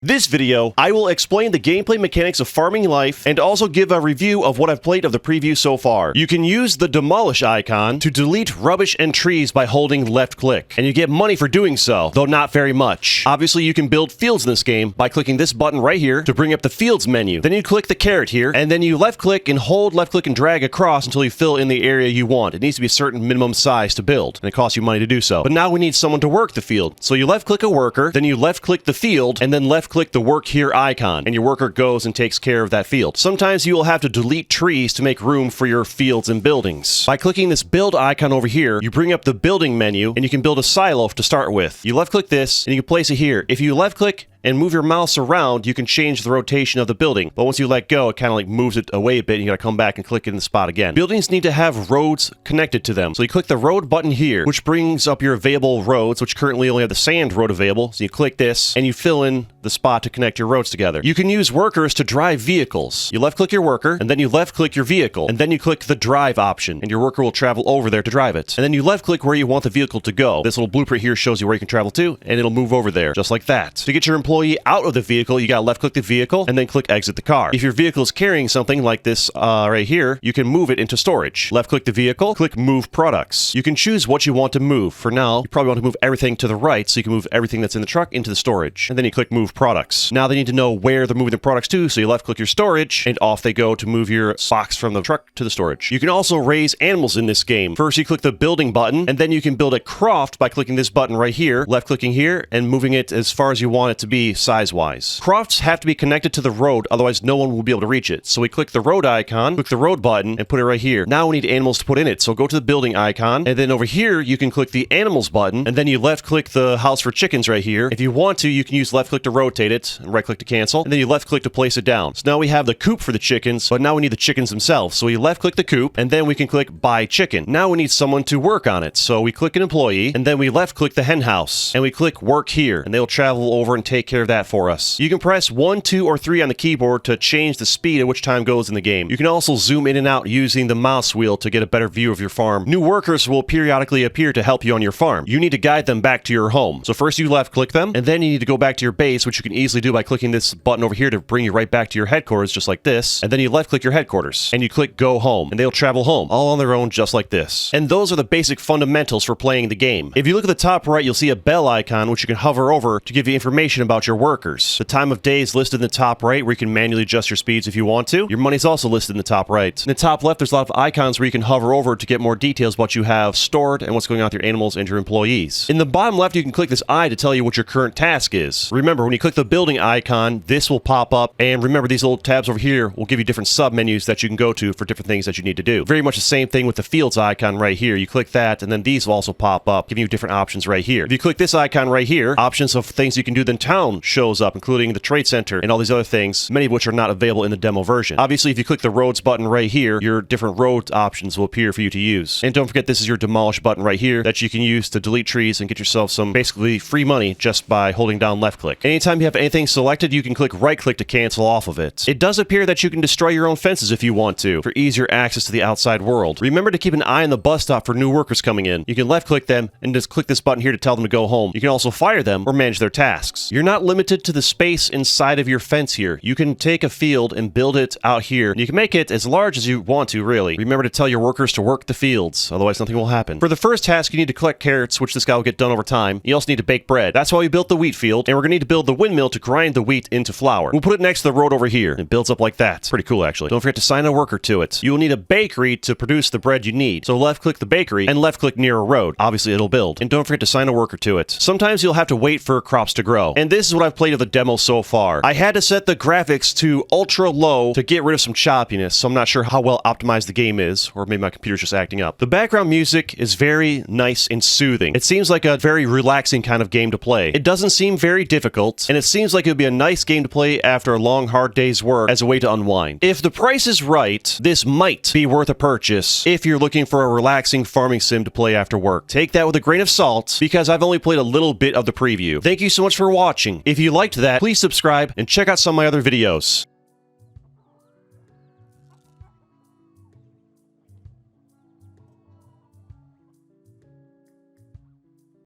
This video, I will explain the gameplay mechanics of Farming Life and also give a review of what I've played of the preview so far. You can use the demolish icon to delete rubbish and trees by holding left click, and you get money for doing so, though not very much. Obviously, you can build fields in this game by clicking this button right here to bring up the fields menu. Then you click the carrot here, and then you left click and hold left click and drag across until you fill in the area you want. It needs to be a certain minimum size to build, and it costs you money to do so. But now we need someone to work the field. So you left click a worker, then you left click the field, and then left click the work here icon, and your worker goes and takes care of that field. Sometimes you will have to delete trees to make room for your fields and buildings. By clicking this build icon over here, you bring up the building menu, and you can build a silo to start with. You left click this, and you can place it here. If you left click and move your mouse around, you can change the rotation of the building. But once you let go, it kind of like moves it away a bit, and you gotta come back and click it in the spot again. Buildings need to have roads connected to them. So you click the road button here, which brings up your available roads, which currently only have the sand road available. So you click this, and you fill in the spot to connect your roads together. You can use workers to drive vehicles. You left click your worker, and then you left click your vehicle, and then you click the drive option, and your worker will travel over there to drive it. And then you left click where you want the vehicle to go. This little blueprint here shows you where you can travel to, and it'll move over there, just like that. To get your employee out of the vehicle, you gotta left click the vehicle and then click exit the car. If your vehicle is carrying something like this right here, you can move it into storage. Left click the vehicle, click move products. You can choose what you want to move. For now, you probably want to move everything to the right, so you can move everything that's in the truck into the storage. And then you click move products. Now they need to know where they're moving the products to, so you left click your storage and off they go to move your box from the truck to the storage. You can also raise animals in this game. First you click the building button, and then you can build a croft by clicking this button right here, left clicking here, and moving it as far as you want it to be size-wise. Crofts have to be connected to the road, otherwise no one will be able to reach it. So we click the road icon, click the road button, and put it right here. Now we need animals to put in it, so go to the building icon, and then over here you can click the animals button, and then you left click the house for chickens right here. If you want to, you can use left click to rotate it, and right click to cancel, and then you left click to place it down. So now we have the coop for the chickens, but now we need the chickens themselves. So we left click the coop, and then we can click buy chicken. Now we need someone to work on it. So we click an employee, and then we left click the hen house, and we click work here, and they'll travel over and take care of that for us. You can press 1, 2, or 3 on the keyboard to change the speed at which time goes in the game. You can also zoom in and out using the mouse wheel to get a better view of your farm. New workers will periodically appear to help you on your farm. You need to guide them back to your home. So first you left click them, and then you need to go back to your base, which you can easily do by clicking this button over here to bring you right back to your headquarters, just like this. And then you left click your headquarters, and you click go home, and they'll travel home, all on their own, just like this. And those are the basic fundamentals for playing the game. If you look at the top right, you'll see a bell icon, which you can hover over to give you information about your workers. The time of day is listed in the top right, where you can manually adjust your speeds if you want to. Your money's also listed in the top right. In the top left, there's a lot of icons where you can hover over to get more details about what you have stored and what's going on with your animals and your employees. In the bottom left, you can click this eye to tell you what your current task is. Remember, when you click the building icon, this will pop up, and remember, these little tabs over here will give you different sub-menus that you can go to for different things that you need to do. Very much the same thing with the fields icon right here. You click that, and then these will also pop up, giving you different options right here. If you click this icon right here, options of things you can do, then town shows up, including the trade center and all these other things, many of which are not available in the demo version. Obviously, if you click the roads button right here, your different road options will appear for you to use. And don't forget, this is your demolish button right here that you can use to delete trees and get yourself some basically free money just by holding down left click. Anytime you have anything selected, you can click right click to cancel off of it. It does appear that you can destroy your own fences if you want to, for easier access to the outside world. Remember to keep an eye on the bus stop for new workers coming in. You can left click them and just click this button here to tell them to go home. You can also fire them or manage their tasks. You're not limited to the space inside of your fence here. You can take a field and build it out here. You can make it as large as you want to, really. Remember to tell your workers to work the fields, otherwise nothing will happen. For the first task, you need to collect carrots, which this guy will get done over time. You also need to bake bread. That's why we built the wheat field, and we're gonna need to build the windmill to grind the wheat into flour. We'll put it next to the road over here. It builds up like that. Pretty cool, actually. Don't forget to assign a worker to it. You will need a bakery to produce the bread you need. So left click the bakery and left click near a road. Obviously, it'll build. And don't forget to assign a worker to it. Sometimes you'll have to wait for crops to grow. And this is what I've played of the demo so far. I had to set the graphics to ultra low to get rid of some choppiness, so I'm not sure how well optimized the game is, or maybe my computer's just acting up. The background music is very nice and soothing. It seems like a very relaxing kind of game to play. It doesn't seem very difficult, and it seems like it would be a nice game to play after a long, hard day's work as a way to unwind. If the price is right, this might be worth a purchase if you're looking for a relaxing farming sim to play after work. Take that with a grain of salt, because I've only played a little bit of the preview. Thank you so much for watching. If you liked that, please subscribe and check out some of my other videos.